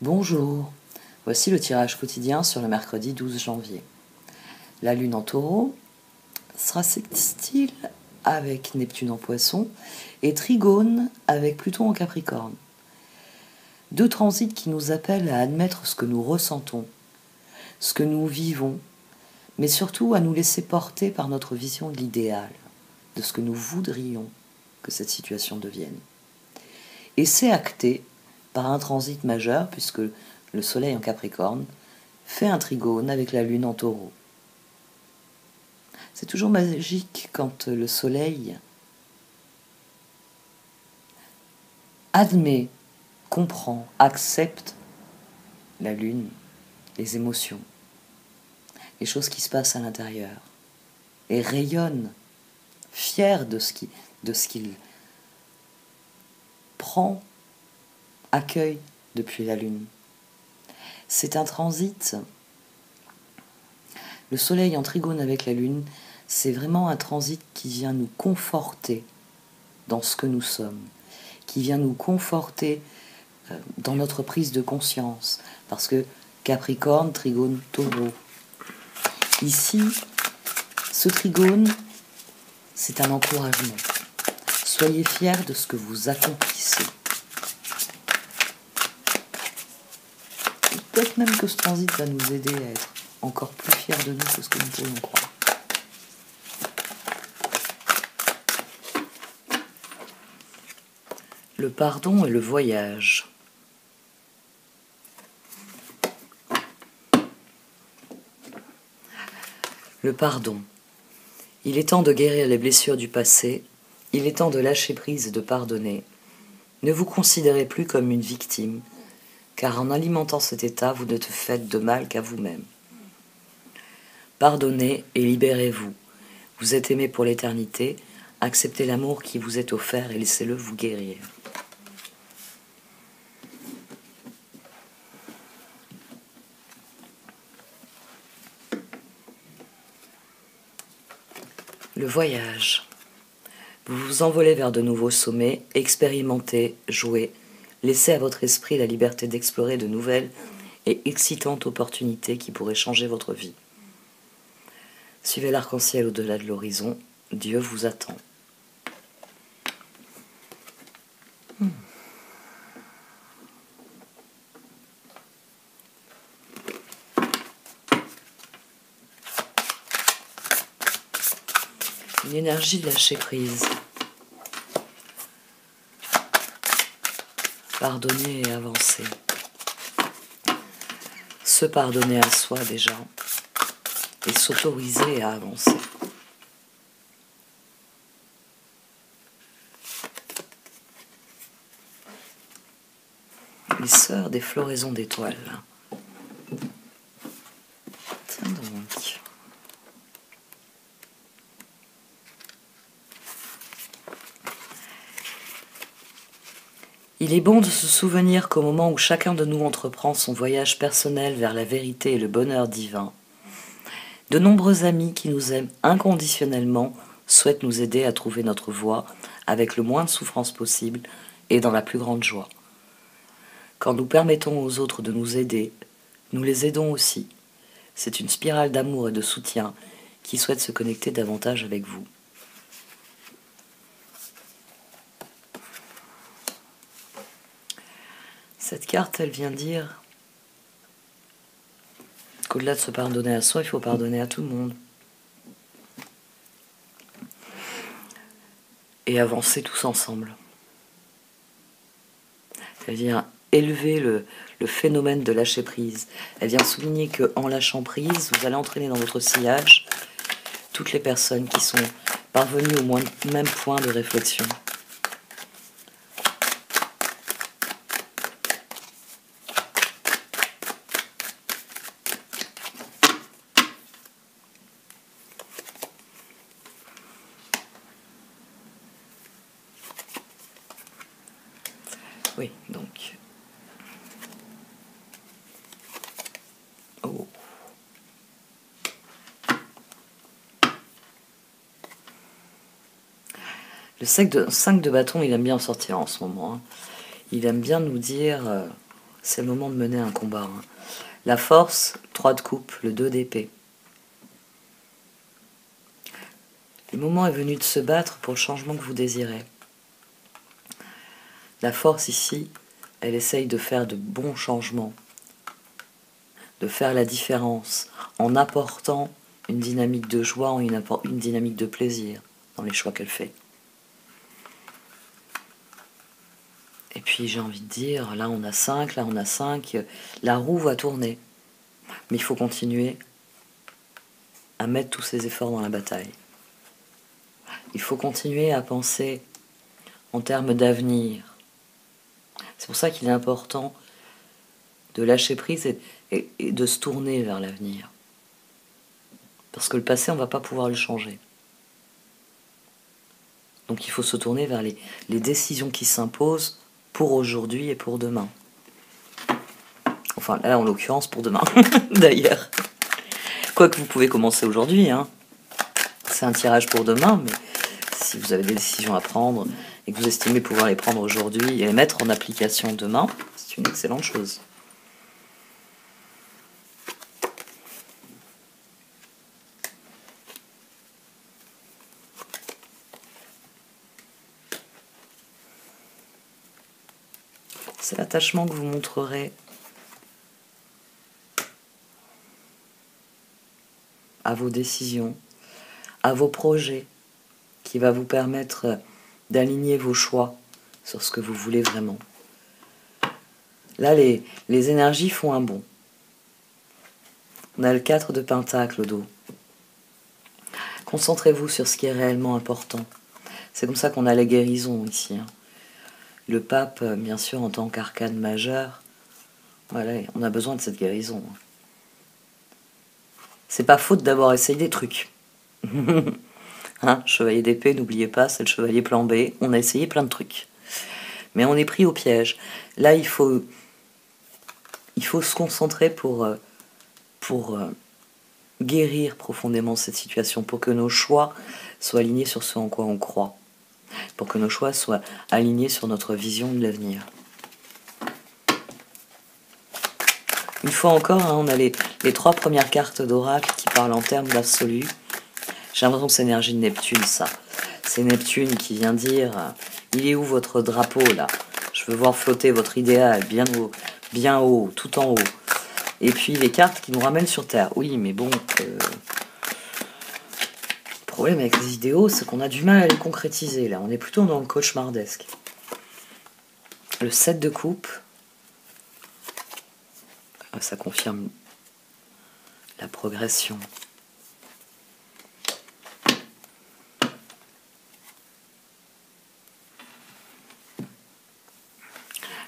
Bonjour, voici le tirage quotidien sur le mercredi 12 janvier. La Lune en Taureau sera sextile avec Neptune en Poisson et trigone avec Pluton en Capricorne. Deux transits qui nous appellent à admettre ce que nous ressentons, ce que nous vivons, mais surtout à nous laisser porter par notre vision de l'idéal, de ce que nous voudrions que cette situation devienne. Et c'est acté par un transit majeur, puisque le Soleil en Capricorne fait un trigone avec la Lune en Taureau. C'est toujours magique quand le Soleil admet, comprend, accepte la Lune, les émotions, les choses qui se passent à l'intérieur, et rayonne, fier de ce qu'il prend, accueille depuis la Lune. C'est un transit. Le Soleil en trigone avec la Lune, c'est vraiment un transit qui vient nous conforter dans ce que nous sommes, qui vient nous conforter dans notre prise de conscience, parce que Capricorne, trigone, Taureau. Ici, ce trigone, c'est un encouragement. Soyez fiers de ce que vous accomplissez. Peut-être même que ce transit va nous aider à être encore plus fiers de nous que ce que nous pourrions croire. Le pardon et le voyage. Le pardon. Il est temps de guérir les blessures du passé, il est temps de lâcher prise et de pardonner. Ne vous considérez plus comme une victime, car en alimentant cet état, vous ne te faites de mal qu'à vous-même. Pardonnez et libérez-vous. Vous êtes aimé pour l'éternité, acceptez l'amour qui vous est offert et laissez-le vous guérir. Le voyage. Vous vous envolez vers de nouveaux sommets, expérimentez, jouez, laissez à votre esprit la liberté d'explorer de nouvelles et excitantes opportunités qui pourraient changer votre vie. Suivez l'arc-en-ciel au-delà de l'horizon, Dieu vous attend. Une énergie de lâcher prise. Pardonner et avancer. Se pardonner à soi déjà et s'autoriser à avancer. Les sœurs des floraisons d'étoiles. Tiens donc. Il est bon de se souvenir qu'au moment où chacun de nous entreprend son voyage personnel vers la vérité et le bonheur divin, de nombreux amis qui nous aiment inconditionnellement souhaitent nous aider à trouver notre voie avec le moins de souffrance possible et dans la plus grande joie. Quand nous permettons aux autres de nous aider, nous les aidons aussi. C'est une spirale d'amour et de soutien qui souhaite se connecter davantage avec vous. Cette carte, elle vient dire qu'au-delà de se pardonner à soi, il faut pardonner à tout le monde. Et avancer tous ensemble. C'est-à-dire élever le phénomène de lâcher prise. Elle vient souligner qu'en lâchant prise, vous allez entraîner dans votre sillage toutes les personnes qui sont parvenues au même point de réflexion. Oui, donc. Oh. Le 5 de bâton, il aime bien sortir en ce moment. Il aime bien nous dire c'est le moment de mener un combat. Hein. La force, 3 de coupe, le 2 d'épée. Le moment est venu de se battre pour le changement que vous désirez. La force ici, elle essaye de faire de bons changements, de faire la différence en apportant une dynamique de joie, une dynamique de plaisir dans les choix qu'elle fait. Et puis j'ai envie de dire, là on a 5, là on a 5, la roue va tourner. Mais il faut continuer à mettre tous ses efforts dans la bataille. Il faut continuer à penser en termes d'avenir. C'est pour ça qu'il est important de lâcher prise et de se tourner vers l'avenir. Parce que le passé, on ne va pas pouvoir le changer. Donc il faut se tourner vers les décisions qui s'imposent pour aujourd'hui et pour demain. Enfin, là, en l'occurrence, pour demain, d'ailleurs. Quoique vous pouvez commencer aujourd'hui, hein. C'est un tirage pour demain, mais si vous avez des décisions à prendre et que vous estimez pouvoir les prendre aujourd'hui et les mettre en application demain, c'est une excellente chose. C'est l'attachement que vous montrerez à vos décisions, à vos projets, qui va vous permettre d'aligner vos choix sur ce que vous voulez vraiment. Là, les énergies font un bond. On a le 4 de Pentacle au dos. Concentrez-vous sur ce qui est réellement important. C'est comme ça qu'on a la guérison ici. Hein. Le pape, bien sûr, en tant qu'arcane majeur, voilà, on a besoin de cette guérison. C'est pas faute d'avoir essayé des trucs. Hein, chevalier d'épée, n'oubliez pas, c'est le chevalier plan B. On a essayé plein de trucs. Mais on est pris au piège. Là, il faut se concentrer pour guérir profondément cette situation, pour que nos choix soient alignés sur ce en quoi on croit. Pour que nos choix soient alignés sur notre vision de l'avenir. Une fois encore, hein, on a les 3 premières cartes d'oracle qui parlent en termes d'absolu. J'ai l'impression que c'est l'énergie de Neptune, ça. C'est Neptune qui vient dire « Il est où votre drapeau, là? Je veux voir flotter votre idéal, bien haut, tout en haut. » Et puis les cartes qui nous ramènent sur Terre. Oui, mais bon... Le problème avec les idéaux, c'est qu'on a du mal à les concrétiser, là. On est plutôt dans le cauchemardesque. Le 7 de coupe... Ça confirme la progression.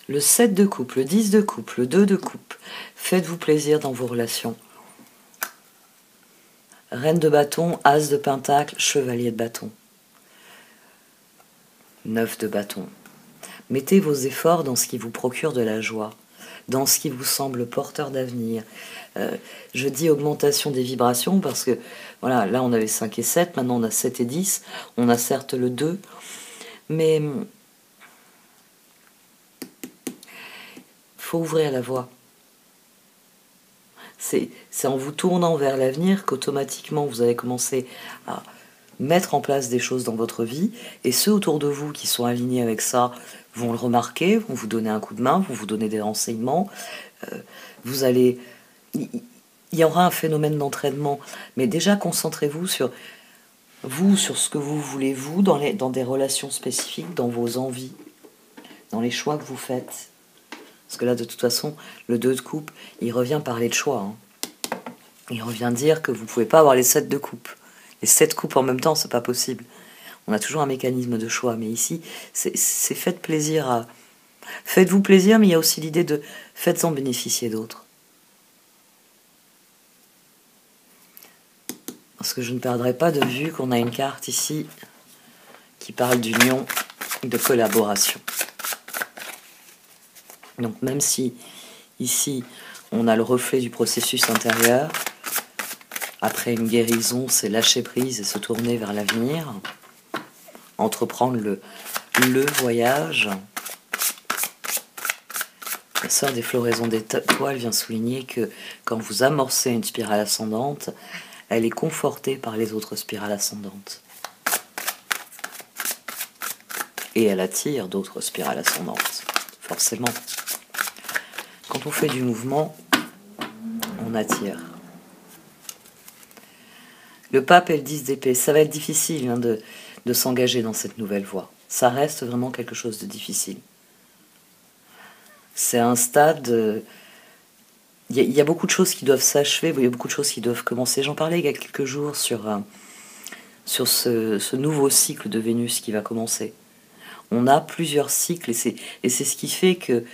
Le 7 de coupe, le 10 de coupe, le 2 de coupe. Faites-vous plaisir dans vos relations. Reine de bâton, as de pentacle, chevalier de bâton. 9 de bâton. Mettez vos efforts dans ce qui vous procure de la joie, dans ce qui vous semble porteur d'avenir. Je dis augmentation des vibrations parce que, voilà, là on avait 5 et 7, maintenant on a 7 et 10, on a certes le 2, mais faut ouvrir la voie. C'est en vous tournant vers l'avenir qu'automatiquement vous allez commencer à mettre en place des choses dans votre vie, et ceux autour de vous qui sont alignés avec ça vont le remarquer, vont vous donner un coup de main, vont vous donner des renseignements. Vous allez... Il y aura un phénomène d'entraînement, mais déjà concentrez-vous sur vous, sur ce que vous voulez, vous, dans des relations spécifiques, dans vos envies, dans les choix que vous faites. Parce que là, de toute façon, le 2 de coupe, il revient parler de choix. Hein. Il revient dire que vous ne pouvez pas avoir les 7 de coupe. Les 7 coupes en même temps, c'est pas possible. On a toujours un mécanisme de choix, mais ici, c'est faites plaisir à... Faites-vous plaisir, mais il y a aussi l'idée de faites-en bénéficier d'autres. Parce que je ne perdrai pas de vue qu'on a une carte ici qui parle d'union, de collaboration. Donc même si ici on a le reflet du processus intérieur, après une guérison, c'est lâcher prise et se tourner vers l'avenir, entreprendre le voyage. La sœur des floraisons d'étoiles vient souligner que quand vous amorcez une spirale ascendante, elle est confortée par les autres spirales ascendantes. Et elle attire d'autres spirales ascendantes, forcément. Quand on fait du mouvement, on attire. Le pape et le 10 d'épée, ça va être difficile hein, de s'engager dans cette nouvelle voie. Ça reste vraiment quelque chose de difficile. C'est un stade... Il y a beaucoup de choses qui doivent s'achever, il y a beaucoup de choses qui doivent commencer. J'en parlais il y a quelques jours sur ce nouveau cycle de Vénus qui va commencer. On a plusieurs cycles et c'est ce qui fait que...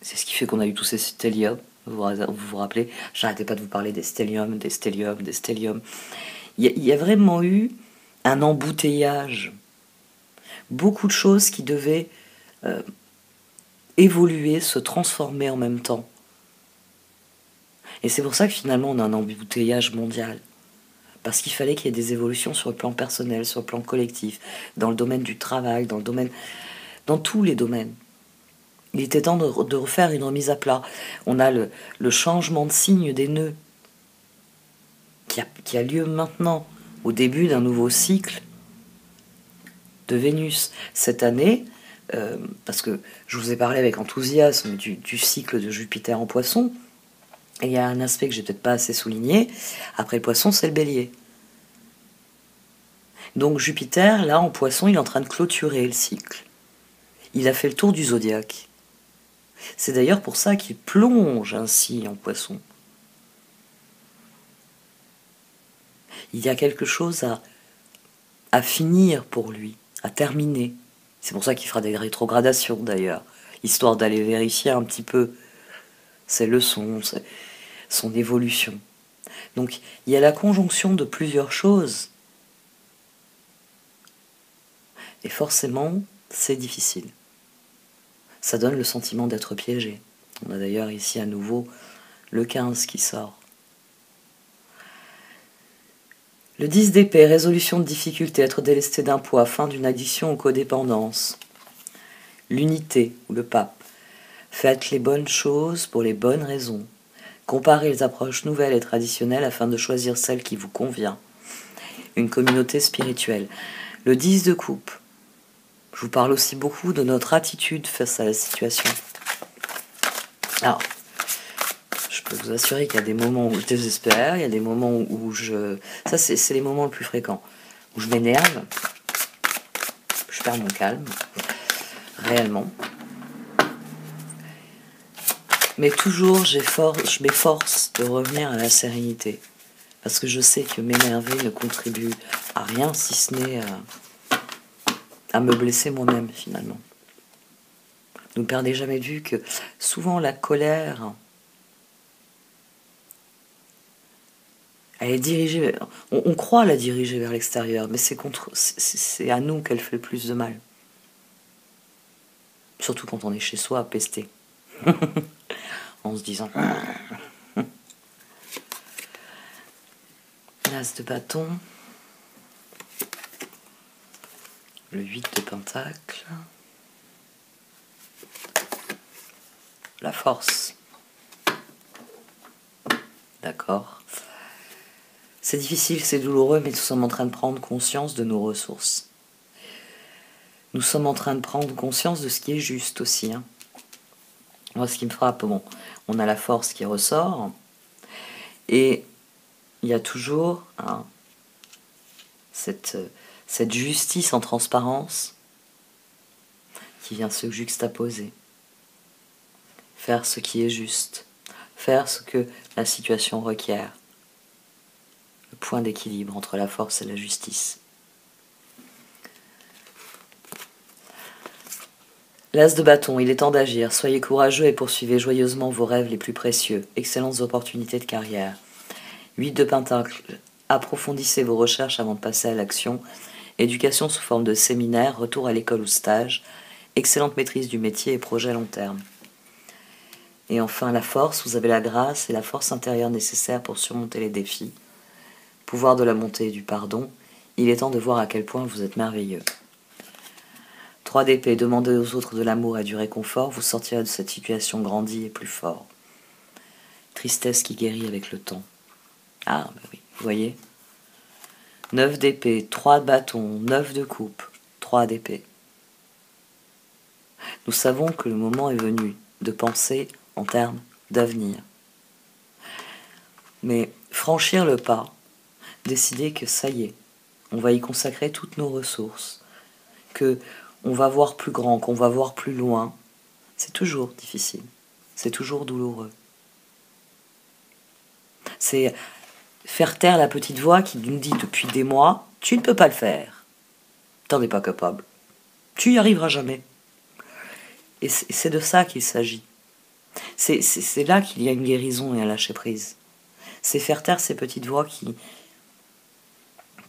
c'est ce qui fait qu'on a eu tous ces stelliums. Vous vous rappelez, j'arrêtais pas de vous parler des stelliums, des stelliums, des stelliums. Il y a vraiment eu un embouteillage. Beaucoup de choses qui devaient évoluer, se transformer en même temps. Et c'est pour ça que finalement on a un embouteillage mondial. Parce qu'il fallait qu'il y ait des évolutions sur le plan personnel, sur le plan collectif, dans le domaine du travail, dans tous les domaines. Il était temps de refaire une remise à plat. On a le changement de signe des nœuds qui a lieu maintenant, au début d'un nouveau cycle de Vénus. Cette année, parce que je vous ai parlé avec enthousiasme du cycle de Jupiter en Poisson, et il y a un aspect que j'ai peut-être pas assez souligné. Après le Poisson, c'est le Bélier. Donc Jupiter, là, en Poisson, il est en train de clôturer le cycle. Il a fait le tour du zodiaque. C'est d'ailleurs pour ça qu'il plonge ainsi en Poisson. Il y a quelque chose à finir pour lui, à terminer. C'est pour ça qu'il fera des rétrogradations d'ailleurs, histoire d'aller vérifier un petit peu ses leçons, son évolution. Donc il y a la conjonction de plusieurs choses. Et forcément, c'est difficile. Ça donne le sentiment d'être piégé. On a d'ailleurs ici à nouveau le 15 qui sort. Le 10 d'épée, résolution de difficulté, être délesté d'un poids, fin d'une addiction ou codépendance. L'unité, ou le pape. Faites les bonnes choses pour les bonnes raisons. Comparez les approches nouvelles et traditionnelles afin de choisir celle qui vous convient. Une communauté spirituelle. Le 10 de coupe. Je vous parle aussi beaucoup de notre attitude face à la situation. Alors, je peux vous assurer qu'il y a des moments où je désespère, il y a des moments où je... Ça, c'est les moments les plus fréquents. Où je m'énerve, je perds mon calme, réellement. Mais toujours, je m'efforce de revenir à la sérénité. Parce que je sais que m'énerver ne contribue à rien, si ce n'est à me blesser moi-même, finalement. Ne perdez jamais de vue que souvent la colère, elle est dirigée, on croit la diriger vers l'extérieur, mais c'est à nous qu'elle fait le plus de mal. Surtout quand on est chez soi à pester. En se disant... L'as de bâton. Le 8 de pentacle. La force. D'accord. C'est difficile, c'est douloureux, mais nous sommes en train de prendre conscience de nos ressources. Nous sommes en train de prendre conscience de ce qui est juste aussi. Hein. Moi, ce qui me frappe, bon, on a la force qui ressort, et il y a toujours hein, cette justice en transparence qui vient se juxtaposer. Faire ce qui est juste, faire ce que la situation requiert. Le point d'équilibre entre la force et la justice. L'as de bâton, il est temps d'agir. Soyez courageux et poursuivez joyeusement vos rêves les plus précieux. Excellentes opportunités de carrière. 8 de pentacle, approfondissez vos recherches avant de passer à l'action. Éducation sous forme de séminaire, retour à l'école ou stage. Excellente maîtrise du métier et projet à long terme. Et enfin, la force, vous avez la grâce et la force intérieure nécessaire pour surmonter les défis. Pouvoir de la montée et du pardon, il est temps de voir à quel point vous êtes merveilleux. 3 d'épée, demandez aux autres de l'amour et du réconfort, vous sortirez de cette situation grandi et plus fort. Tristesse qui guérit avec le temps. Ah, bah oui, vous voyez. 9 d'épée, 3 de bâton, 9 de coupe, 3 d'épée. Nous savons que le moment est venu de penser en termes d'avenir. Mais franchir le pas, décider que ça y est, on va y consacrer toutes nos ressources, que on va voir plus grand, qu'on va voir plus loin, c'est toujours difficile, c'est toujours douloureux. C'est faire taire la petite voix qui nous dit depuis des mois « Tu ne peux pas le faire, t'en es pas capable, tu y arriveras jamais ». Et c'est de ça qu'il s'agit. C'est là qu'il y a une guérison et un lâcher-prise. C'est faire taire ces petites voix qui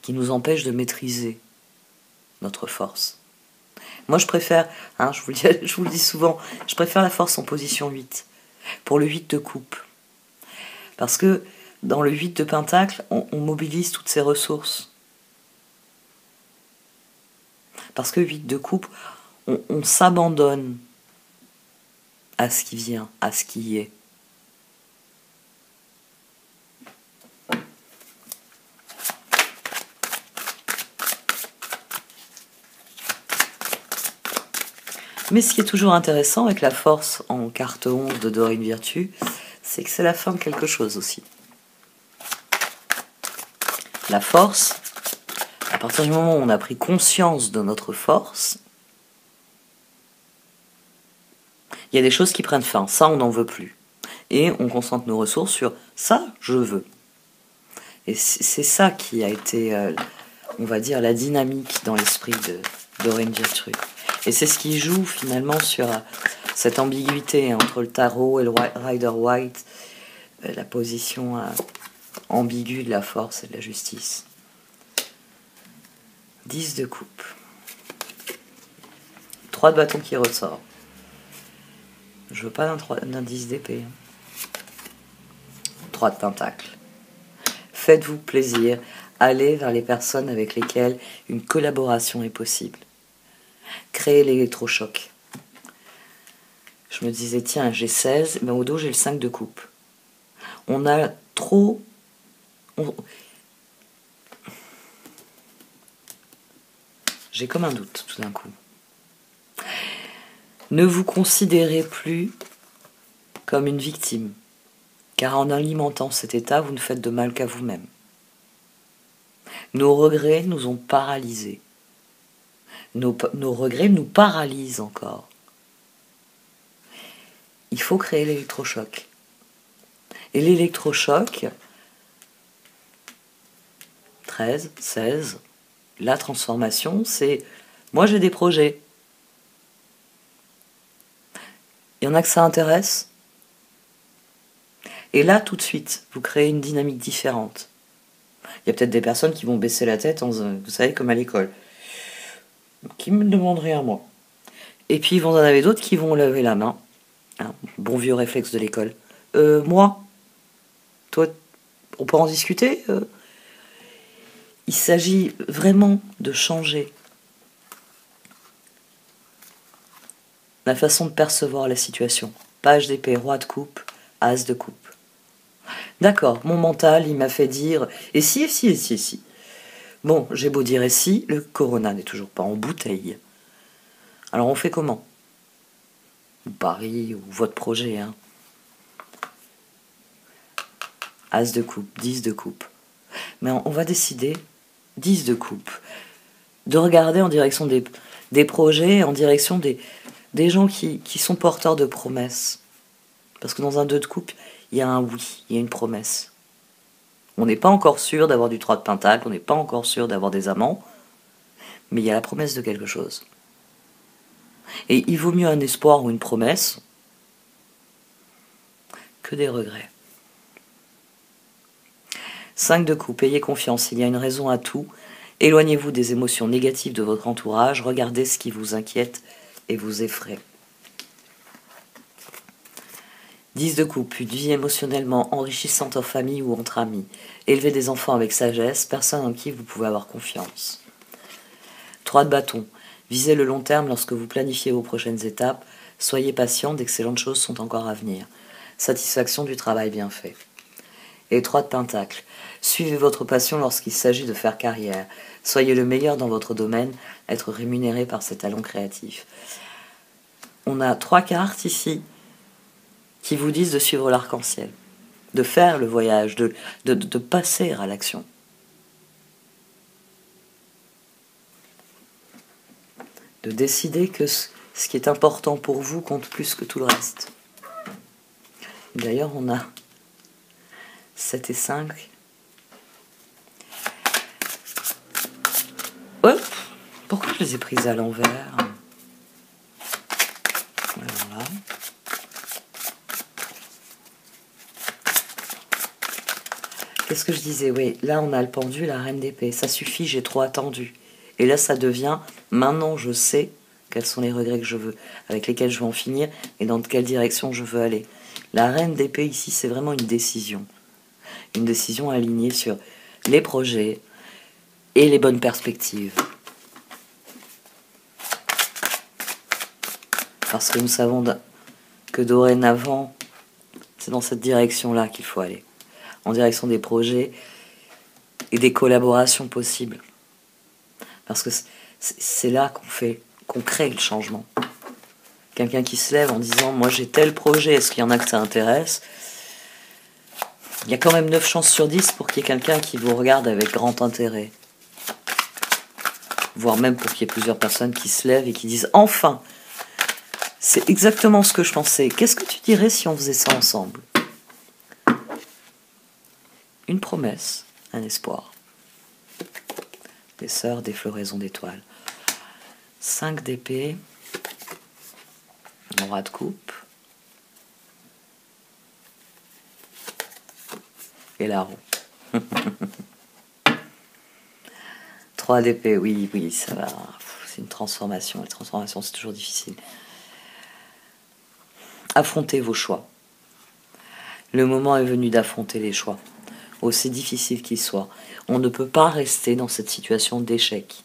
nous empêchent de maîtriser notre force. Moi je préfère, je vous le dis souvent, je préfère la force en position 8, pour le 8 de coupe. Parce que dans le 8 de pentacle, on mobilise toutes ses ressources. Parce que 8 de coupe, on s'abandonne à ce qui vient, à ce qui est. Mais ce qui est toujours intéressant avec la force en carte 11 de Dorine Virtue, c'est que c'est la fin de quelque chose aussi. La force, à partir du moment où on a pris conscience de notre force, il y a des choses qui prennent fin, ça on n'en veut plus. Et on concentre nos ressources sur ça, je veux. Et c'est ça qui a été, on va dire, la dynamique dans l'esprit de Dorine Virtue. Et c'est ce qui joue finalement sur cette ambiguïté entre le tarot et le Rider White, la position ambiguë de la force et de la justice. 10 de coupe. 3 de bâton qui ressort. Je veux pas d'un 10 d'épée. 3 de pentacle. Faites-vous plaisir, allez vers les personnes avec lesquelles une collaboration est possible. Créez l'électrochoc. Je me disais, tiens, j'ai 16, mais au dos j'ai le 5 de coupe. On a trop... J'ai comme un doute tout d'un coup. Ne vous considérez plus comme une victime, car en alimentant cet état, vous ne faites de mal qu'à vous-même. Nos regrets nous ont paralysés. Nos regrets nous paralysent encore. Il faut créer l'électrochoc. Et l'électrochoc, 13, 16, la transformation, c'est moi j'ai des projets. Il y en a que ça intéresse. Et là, tout de suite, vous créez une dynamique différente. Il y a peut-être des personnes qui vont baisser la tête, vous savez, comme à l'école. Qui me demanderaient à moi. Et puis, vous en avez d'autres qui vont lever la main. Bon vieux réflexe de l'école. Moi, toi, on peut en discuter Il s'agit vraiment de changer la façon de percevoir la situation. Page d'épée, roi de coupe, as de coupe. D'accord, mon mental, il m'a fait dire et si, et si, et si, et si. Bon, j'ai beau dire et si, le corona n'est toujours pas en bouteille. Alors on fait comment? Paris ou votre projet, As de coupe, 10 de coupe. Mais on va décider, 10 de coupe, de regarder en direction des projets, en direction des gens qui sont porteurs de promesses. Parce que dans un 2 de coupe, il y a un oui, il y a une promesse. On n'est pas encore sûr d'avoir du 3 de pentacle, on n'est pas encore sûr d'avoir des amants, mais il y a la promesse de quelque chose. Et il vaut mieux un espoir ou une promesse que des regrets. 5 de coupe, ayez confiance, il y a une raison à tout. Éloignez-vous des émotions négatives de votre entourage, regardez ce qui vous inquiète et vous effraie. 10 de coupe, une vie émotionnellement enrichissante en famille ou entre amis. Élevez des enfants avec sagesse, personne en qui vous pouvez avoir confiance. 3 de bâton, Visez le long terme lorsque vous planifiez vos prochaines étapes. Soyez patient, d'excellentes choses sont encore à venir. Satisfaction du travail bien fait. Et 3 de Pentacle. Suivez votre passion lorsqu'il s'agit de faire carrière. Soyez le meilleur dans votre domaine, être rémunéré par ses talents créatifs. On a 3 cartes ici qui vous disent de suivre l'arc-en-ciel, de faire le voyage, de passer à l'action. De décider que ce qui est important pour vous compte plus que tout le reste. D'ailleurs, on a 7 et 5. Hop, pourquoi je les ai prises à l'envers? Voilà. Qu'est-ce que je disais? Oui, là on a le pendu, la reine d'épée. Ça suffit, j'ai trop attendu. Et là ça devient, maintenant je sais quels sont les regrets que je veux, avec lesquels je veux en finir et dans quelle direction je veux aller. La reine d'épée ici, c'est vraiment une décision. Une décision alignée sur les projets et les bonnes perspectives. Parce que nous savons que dorénavant, c'est dans cette direction-là qu'il faut aller. En direction des projets et des collaborations possibles. Parce que c'est là qu'on crée le changement. Quelqu'un qui se lève en disant « Moi j'ai tel projet, est-ce qu'il y en a que ça intéresse ?» Il y a quand même 9 chances sur 10 pour qu'il y ait quelqu'un qui vous regarde avec grand intérêt. Voire même pour qu'il y ait plusieurs personnes qui se lèvent et qui disent « Enfin !» C'est exactement ce que je pensais. Qu'est-ce que tu dirais si on faisait ça ensemble? Une promesse, un espoir. Des sœurs, des floraisons d'étoiles. 5 d'épée. Roi de coupe. Et la roue. 3 d'épée, oui, ça va. C'est une transformation. La transformation, c'est toujours difficile. Affrontez vos choix. Le moment est venu d'affronter les choix, aussi difficile qu'ils soient. On ne peut pas rester dans cette situation d'échec.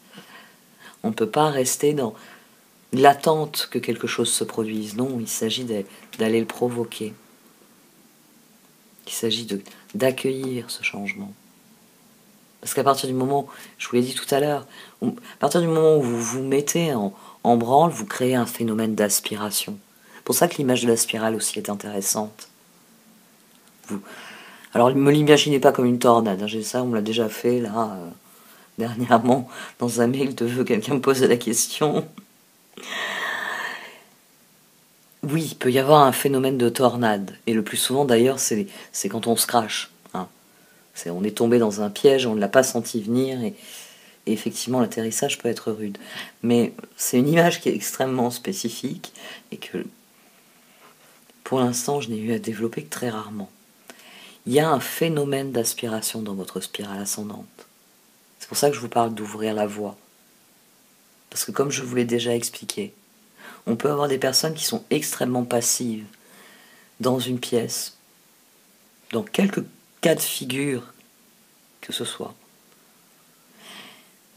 On ne peut pas rester dans l'attente que quelque chose se produise. Non, il s'agit d'aller le provoquer. Il s'agit d'accueillir ce changement. Parce qu'à partir du moment, je vous l'ai dit tout à l'heure, à partir du moment où vous vous mettez en branle, vous créez un phénomène d'aspiration. C'est pour ça que l'image de la spirale aussi est intéressante. Alors, ne me l'imaginez pas comme une tornade. J'ai ça, on me l'a déjà fait, là, dernièrement, dans un mail de vœux, quelqu'un me posait la question. Oui, il peut y avoir un phénomène de tornade. Et le plus souvent, d'ailleurs, c'est quand on se crache. Hein. On est tombé dans un piège, on ne l'a pas senti venir, et effectivement, l'atterrissage peut être rude. Mais c'est une image qui est extrêmement spécifique, et que, pour l'instant, je n'ai eu à développer que très rarement. Il y a un phénomène d'aspiration dans votre spirale ascendante. C'est pour ça que je vous parle d'ouvrir la voie. Parce que comme je vous l'ai déjà expliqué, on peut avoir des personnes qui sont extrêmement passives dans une pièce, dans quelques cas de figure que ce soit.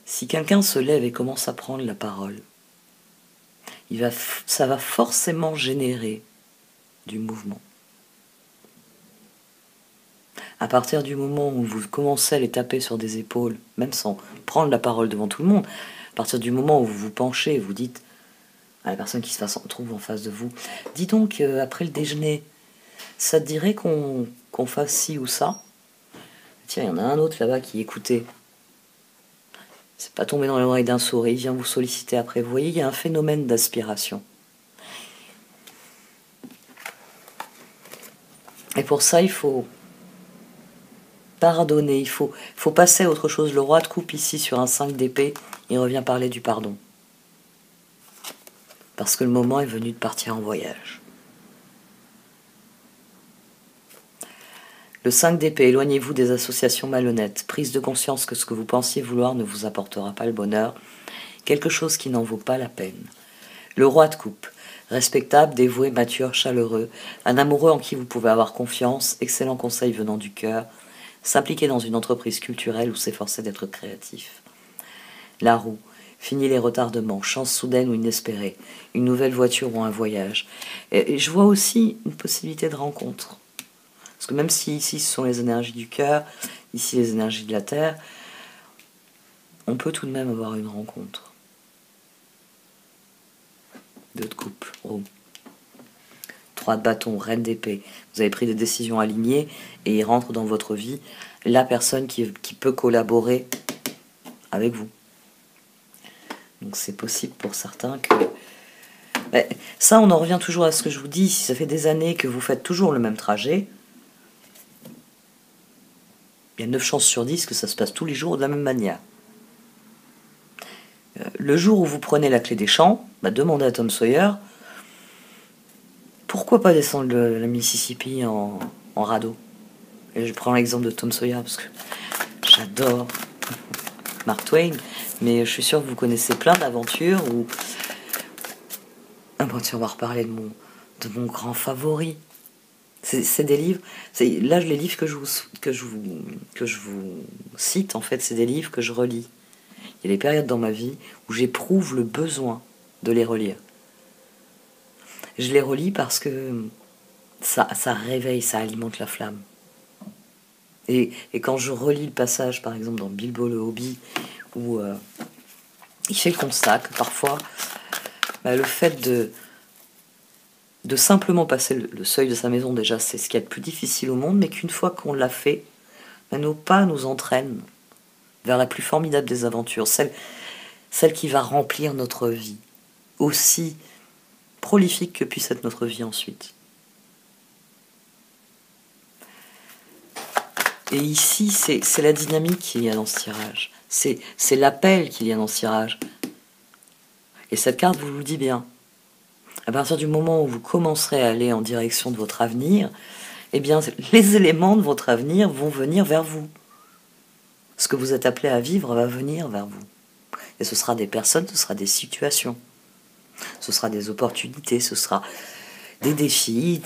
Si quelqu'un se lève et commence à prendre la parole, ça va forcément générer du mouvement. À partir du moment où vous commencez à les taper sur des épaules, même sans prendre la parole devant tout le monde, à partir du moment où vous vous penchez et vous dites à la personne qui se trouve en face de vous, « Dis donc, après le déjeuner, ça te dirait qu'on fasse ci ou ça ?» Tiens, il y en a un autre là-bas qui écoutait. C'est pas tombé dans l'oreille d'un sourd, il vient vous solliciter après. Vous voyez, il y a un phénomène d'aspiration. Et pour ça, il faut pardonner, il faut passer à autre chose. Le roi de coupe ici sur un 5 d'épée, il revient parler du pardon. Parce que le moment est venu de partir en voyage. Le 5 d'épée, éloignez-vous des associations malhonnêtes. Prise de conscience que ce que vous pensiez vouloir ne vous apportera pas le bonheur. Quelque chose qui n'en vaut pas la peine. Le roi de coupe, respectable, dévoué, mature, chaleureux. Un amoureux en qui vous pouvez avoir confiance. Excellent conseil venant du cœur. S'impliquer dans une entreprise culturelle ou s'efforcer d'être créatif. La roue, Fini les retardements, chance soudaine ou inespérée, une nouvelle voiture ou un voyage. Et je vois aussi une possibilité de rencontre. Parce que même si ici ce sont les énergies du cœur, ici les énergies de la terre, on peut tout de même avoir une rencontre. Deux de coupe, roue. 3 de bâton, reine d'épée. Vous avez pris des décisions alignées et il rentre dans votre vie la personne qui peut collaborer avec vous. Donc c'est possible pour certains que... Mais ça, on en revient toujours à ce que je vous dis. Si ça fait des années que vous faites toujours le même trajet, il y a 9 chances sur 10 que ça se passe tous les jours de la même manière. Le jour où vous prenez la clé des champs, demandez à Tom Sawyer, pourquoi pas descendre la Mississippi en radeau? Et je prends l'exemple de Tom Sawyer parce que j'adore Mark Twain, mais je suis sûre que vous connaissez plein d'aventures où... on va reparler de mon grand favori. C'est des livres... Là, les livres que je vous cite, en fait, c'est des livres que je relis. Il y a des périodes dans ma vie où j'éprouve le besoin de les relire. Je les relis parce que ça réveille, ça alimente la flamme. Et quand je relis le passage, par exemple, dans Bilbo le Hobbit, où il fait le constat que parfois, le fait de simplement passer le seuil de sa maison, déjà, c'est ce qu'il y a de plus difficile au monde, mais qu'une fois qu'on l'a fait, nos pas nous entraînent vers la plus formidable des aventures, celle qui va remplir notre vie, aussi prolifique que puisse être notre vie ensuite. Et ici, c'est la dynamique qu'il y a dans ce tirage. C'est l'appel qu'il y a dans ce tirage. Et cette carte vous le dit bien. À partir du moment où vous commencerez à aller en direction de votre avenir, eh bien, les éléments de votre avenir vont venir vers vous. Ce que vous êtes appelé à vivre va venir vers vous. Et ce sera des personnes, ce sera des situations. Ce sera des opportunités, ce sera des défis,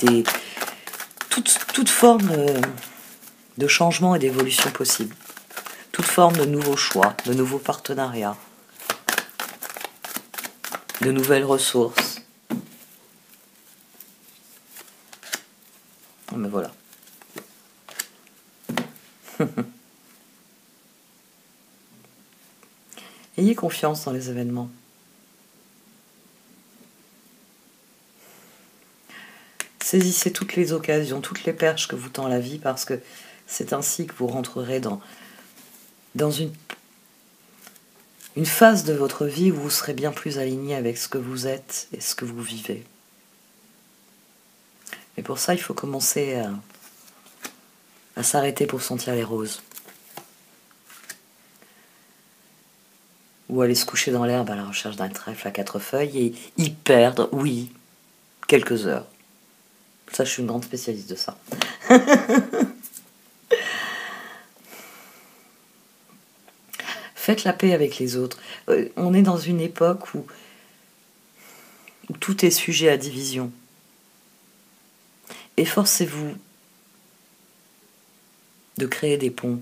toute forme de changement et d'évolution possible. Toute forme de nouveaux choix, de nouveaux partenariats, de nouvelles ressources. Mais voilà. Ayez confiance dans les événements. Saisissez toutes les occasions, toutes les perches que vous tend la vie, parce que c'est ainsi que vous rentrerez dans une phase de votre vie où vous serez bien plus aligné avec ce que vous êtes et ce que vous vivez. Mais pour ça, il faut commencer à s'arrêter pour sentir les roses. Ou aller se coucher dans l'herbe à la recherche d'un trèfle à 4 feuilles et y perdre, oui, quelques heures. Ça, je suis une grande spécialiste de ça. Faites la paix avec les autres. On est dans une époque où tout est sujet à division. Efforcez-vous de créer des ponts.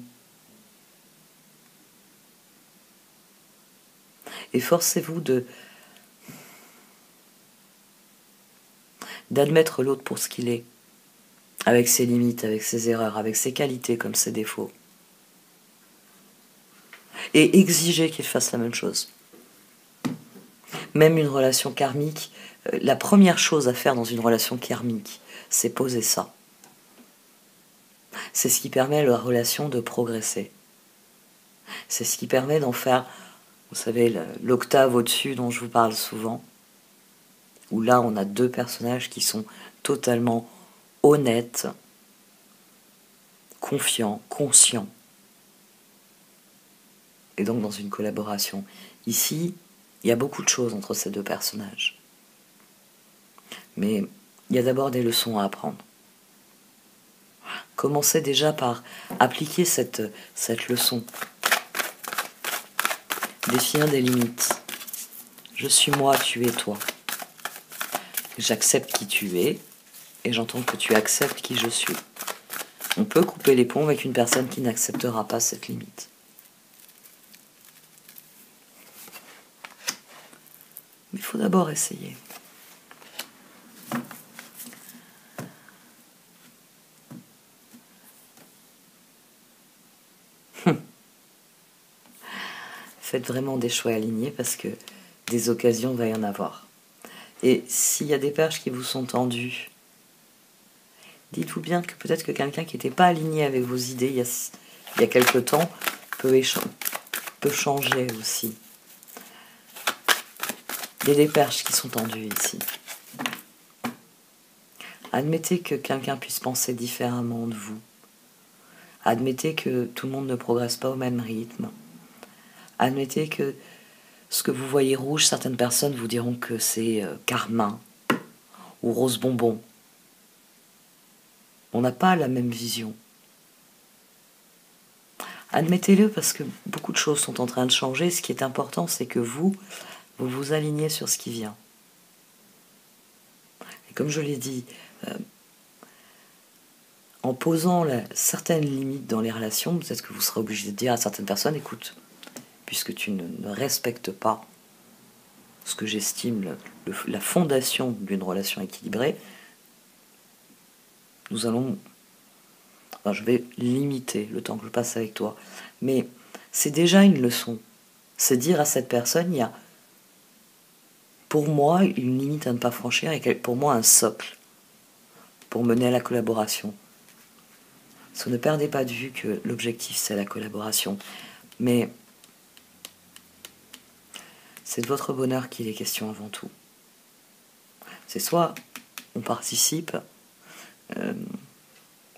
Efforcez-vous d'admettre l'autre pour ce qu'il est, avec ses limites, avec ses erreurs, avec ses qualités comme ses défauts. Et exiger qu'il fasse la même chose. Même une relation karmique, la première chose à faire dans une relation karmique, c'est poser ça. C'est ce qui permet à la relation de progresser. C'est ce qui permet d'en faire, vous savez, l'octave au-dessus dont je vous parle souvent, où là on a 2 personnages qui sont totalement honnêtes, confiants, conscients, et donc dans une collaboration. Ici, il y a beaucoup de choses entre ces 2 personnages. Mais il y a d'abord des leçons à apprendre. Commencez déjà par appliquer cette leçon. Définir des limites. Je suis moi, tu es toi. J'accepte qui tu es et j'entends que tu acceptes qui je suis. On peut couper les ponts avec une personne qui n'acceptera pas cette limite. il faut d'abord essayer. Faites vraiment des choix alignés parce que des occasions, il va y en avoir. Et s'il y a des perches qui vous sont tendues, dites-vous bien que peut-être que quelqu'un qui n'était pas aligné avec vos idées il y a quelque temps peut changer aussi. Il y a des perches qui sont tendues ici. Admettez que quelqu'un puisse penser différemment de vous. Admettez que tout le monde ne progresse pas au même rythme. Admettez que ce que vous voyez rouge, certaines personnes vous diront que c'est carmin ou rose bonbon. On n'a pas la même vision. Admettez-le parce que beaucoup de choses sont en train de changer. Ce qui est important, c'est que vous vous alignez sur ce qui vient. Et comme je l'ai dit, en posant certaines limites dans les relations, peut-être que vous serez obligé de dire à certaines personnes, écoute, puisque tu ne respectes pas ce que j'estime la fondation d'une relation équilibrée, je vais limiter le temps que je passe avec toi. Mais c'est déjà une leçon. C'est dire à cette personne, il y a pour moi une limite à ne pas franchir et pour moi un socle pour mener à la collaboration. Parce que ne perdez pas de vue que l'objectif c'est la collaboration. Mais c'est de votre bonheur qu'il est question avant tout. C'est soit on participe,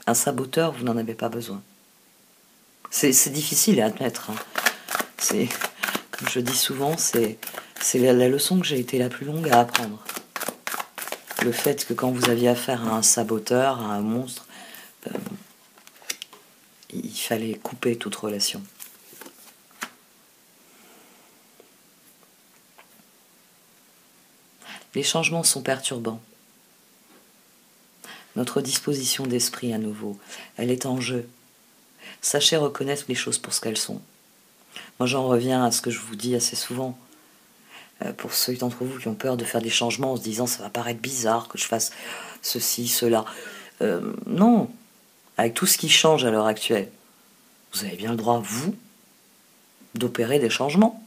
un saboteur, vous n'en avez pas besoin. C'est difficile à admettre. Hein. C'est, comme je dis souvent, c'est la leçon que j'ai été la plus longue à apprendre. Le fait que quand vous aviez affaire à un saboteur, à un monstre, il fallait couper toute relation. Les changements sont perturbants. Notre disposition d'esprit, à nouveau, elle est en jeu. Sachez reconnaître les choses pour ce qu'elles sont. Moi, j'en reviens à ce que je vous dis assez souvent. Pour ceux d'entre vous qui ont peur de faire des changements en se disant ça va paraître bizarre que je fasse ceci, cela. Non, avec tout ce qui change à l'heure actuelle, vous avez bien le droit, vous, d'opérer des changements.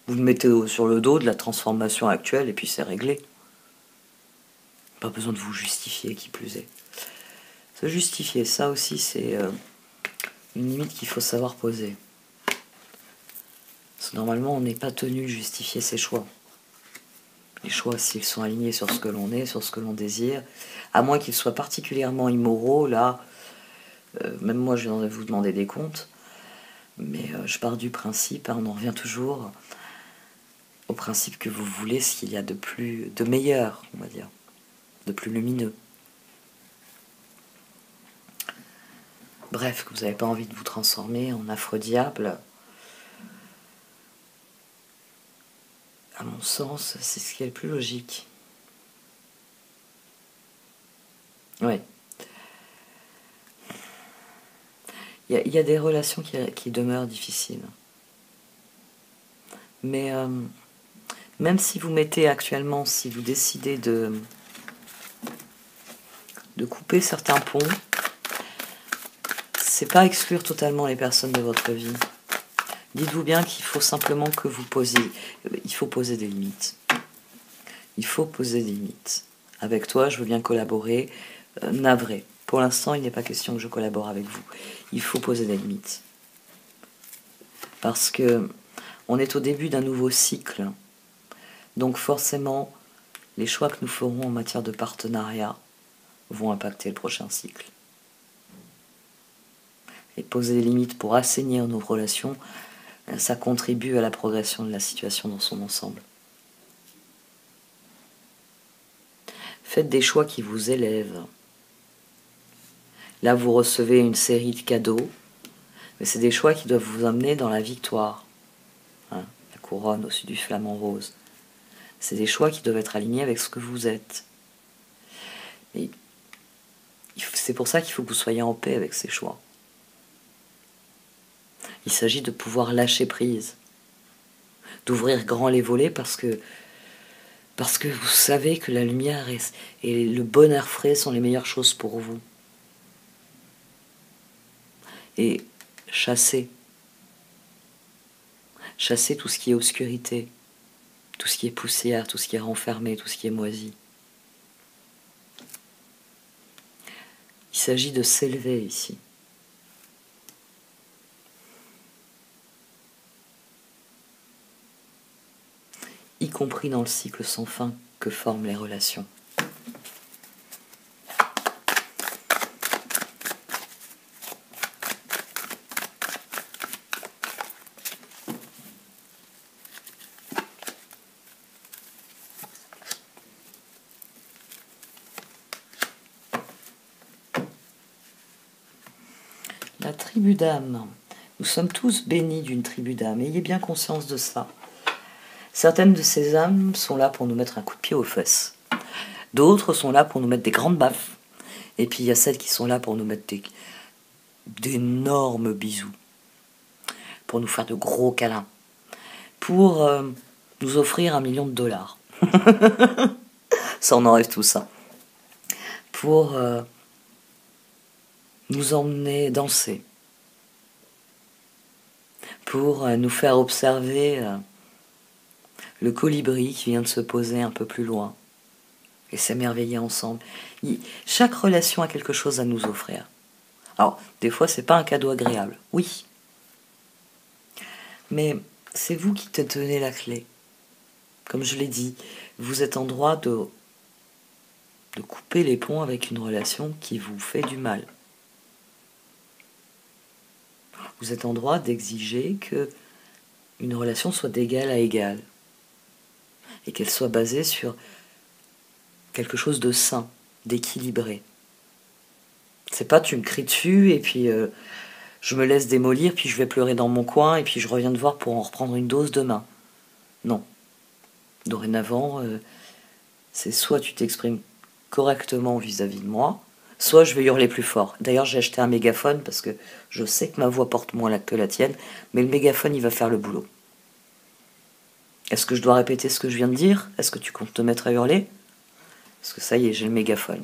Vous le mettez sur le dos de la transformation actuelle et puis c'est réglé. Pas besoin de vous justifier, qui plus est. Se justifier, ça aussi, c'est une limite qu'il faut savoir poser. Parce que normalement, on n'est pas tenu de justifier ses choix. Les choix, s'ils sont alignés sur ce que l'on est, sur ce que l'on désire, à moins qu'ils soient particulièrement immoraux, là, même moi, je viendrai vous demander des comptes, mais je pars du principe, on en revient toujours au principe que vous voulez ce qu'il y a de meilleur, on va dire, de plus lumineux. Bref, que vous n'avez pas envie de vous transformer en affreux diable, à mon sens, c'est ce qui est le plus logique. Oui. Il y a des relations qui demeurent difficiles. Mais même si vous mettez actuellement, si vous décidez de couper certains ponts, c'est pas exclure totalement les personnes de votre vie. Dites-vous bien qu'il faut simplement que vous posiez. Il faut poser des limites. Il faut poser des limites. Avec toi, je veux bien collaborer. Navré. Pour l'instant, il n'est pas question que je collabore avec vous. Il faut poser des limites. Parce que on est au début d'un nouveau cycle. Donc forcément, les choix que nous ferons en matière de partenariat vont impacter le prochain cycle. Et poser des limites pour assainir nos relations, ça contribue à la progression de la situation dans son ensemble. Faites des choix qui vous élèvent. Là, vous recevez une série de cadeaux, mais c'est des choix qui doivent vous amener dans la victoire. Hein, la couronne au-dessus du flamant rose. C'est des choix qui doivent être alignés avec ce que vous êtes. Et c'est pour ça qu'il faut que vous soyez en paix avec ces choix. Il s'agit de pouvoir lâcher prise, d'ouvrir grand les volets parce que Parce que vous savez que la lumière et le bon air frais sont les meilleures choses pour vous. Et chassez. Chassez tout ce qui est obscurité, tout ce qui est poussière, tout ce qui est renfermé, tout ce qui est moisi. Il s'agit de s'élever ici. Y compris dans le cycle sans fin que forment les relations. La tribu d'âme. Nous sommes tous bénis d'une tribu d'âme. Ayez bien conscience de ça. Certaines de ces âmes sont là pour nous mettre un coup de pied aux fesses. D'autres sont là pour nous mettre des grandes baffes. Et puis il y a celles qui sont là pour nous mettre d'énormes bisous. Pour nous faire de gros câlins. Pour nous offrir $1 million. Ça en rêve tout ça. Pour nous emmener danser. Pour nous faire observer le colibri qui vient de se poser un peu plus loin et s'émerveiller ensemble. Chaque relation a quelque chose à nous offrir. Alors, des fois, c'est pas un cadeau agréable, oui. Mais c'est vous qui tenez la clé. Comme je l'ai dit, vous êtes en droit de couper les ponts avec une relation qui vous fait du mal. Vous êtes en droit d'exiger que une relation soit d'égal à égal. Et qu'elle soit basée sur quelque chose de sain, d'équilibré. C'est pas tu me cries dessus et puis je me laisse démolir, puis je vais pleurer dans mon coin et puis je reviens te voir pour en reprendre une dose demain. Non. Dorénavant, c'est soit tu t'exprimes correctement vis-à-vis de moi, soit je vais hurler plus fort. D'ailleurs, j'ai acheté un mégaphone parce que je sais que ma voix porte moins que la tienne, mais le mégaphone, il va faire le boulot. Est-ce que je dois répéter ce que je viens de dire? Est-ce que tu comptes te mettre à hurler? Parce que ça y est, j'ai le mégaphone.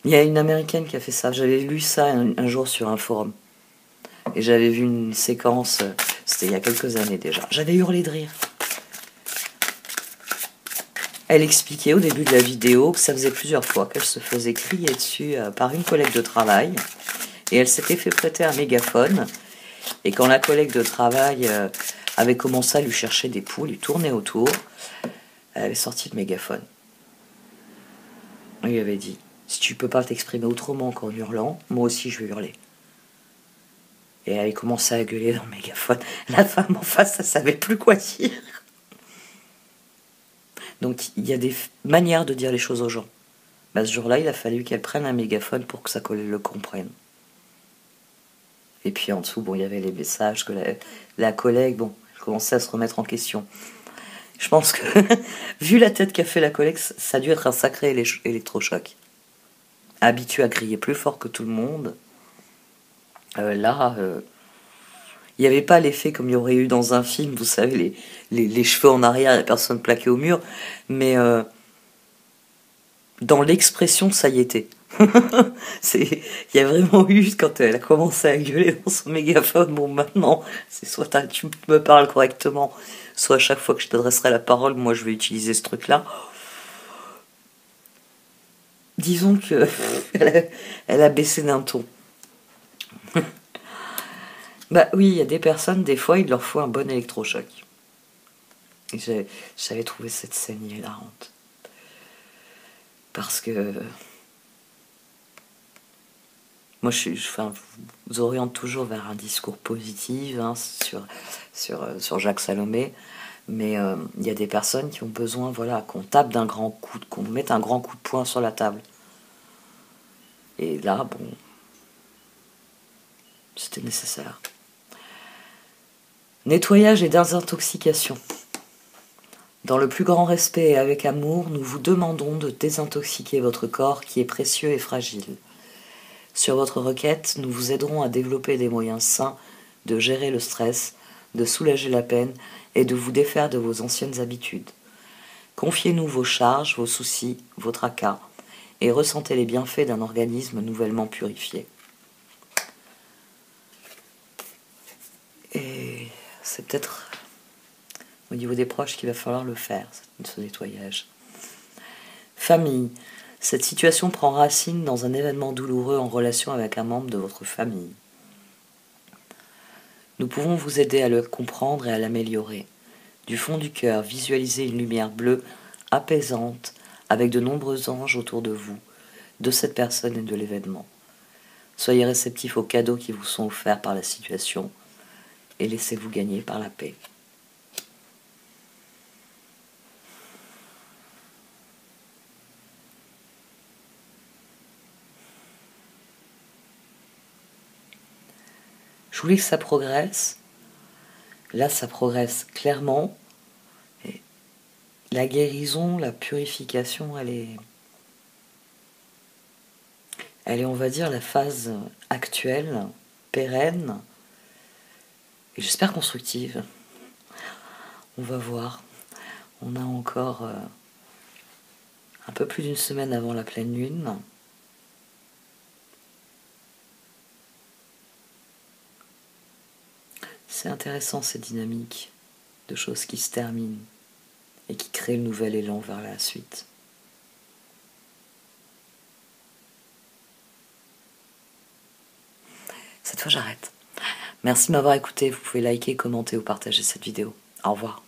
Il y a une Américaine qui a fait ça. J'avais lu ça un jour sur un forum. Et j'avais vu une séquence, c'était il y a quelques années déjà. J'avais hurlé de rire. Elle expliquait au début de la vidéo que ça faisait plusieurs fois qu'elle se faisait crier dessus par une collègue de travail. Et elle s'était fait prêter un mégaphone. Et quand la collègue de travail avait commencé à lui chercher des pouls, lui tourner autour, elle avait sorti le mégaphone. Elle lui avait dit, si tu peux pas t'exprimer autrement qu'en hurlant, moi aussi je vais hurler. Et elle avait commencé à gueuler dans le mégaphone. La femme en face, elle savait plus quoi dire. Donc il y a des manières de dire les choses aux gens. Bah, ce jour-là, il a fallu qu'elle prenne un mégaphone pour que sa collègue le comprenne. Et puis en dessous, bon, il y avait les messages que la collègue, bon, elle commençait à se remettre en question. Je pense que, vu la tête qu'a fait la collègue, ça a dû être un sacré électrochoc. Habituée à crier plus fort que tout le monde, il n'y avait pas l'effet comme il y aurait eu dans un film, vous savez, les cheveux en arrière, la personne plaquée au mur, mais dans l'expression, ça y était. Il y a vraiment eu, quand elle a commencé à gueuler dans son mégaphone, bon maintenant, c'est soit tu me parles correctement, soit à chaque fois que je t'adresserai la parole, moi je vais utiliser ce truc-là. Disons que elle a baissé d'un ton. Bah oui, il y a des personnes, des fois, il leur faut un bon électrochoc. Et j'avais trouvé cette scène hilarante. Parce que moi, je vous oriente toujours vers un discours positif hein, sur Jacques Salomé, mais il y a des personnes qui ont besoin, voilà, qu'on tape d'un grand coup, qu'on mette un grand coup de poing sur la table. Et là, bon, c'était nécessaire. Nettoyage et désintoxication. Dans le plus grand respect et avec amour, nous vous demandons de désintoxiquer votre corps qui est précieux et fragile. Sur votre requête, nous vous aiderons à développer des moyens sains de gérer le stress, de soulager la peine et de vous défaire de vos anciennes habitudes. Confiez-nous vos charges, vos soucis, vos tracas, et ressentez les bienfaits d'un organisme nouvellement purifié. Et c'est peut-être au niveau des proches qu'il va falloir le faire, ce nettoyage. Famille. Cette situation prend racine dans un événement douloureux en relation avec un membre de votre famille. Nous pouvons vous aider à le comprendre et à l'améliorer. Du fond du cœur, visualisez une lumière bleue apaisante avec de nombreux anges autour de vous, de cette personne et de l'événement. Soyez réceptifs aux cadeaux qui vous sont offerts par la situation et laissez-vous gagner par la paix. Je voulais que ça progresse. Là, ça progresse clairement. Et la guérison, la purification, elle est, on va dire, la phase actuelle, pérenne, et j'espère constructive. On va voir. On a encore un peu plus d'une semaine avant la pleine lune. C'est intéressant ces dynamiques de choses qui se terminent et qui créent le nouvel élan vers la suite. Cette fois j'arrête. Merci de m'avoir écouté, vous pouvez liker, commenter ou partager cette vidéo. Au revoir.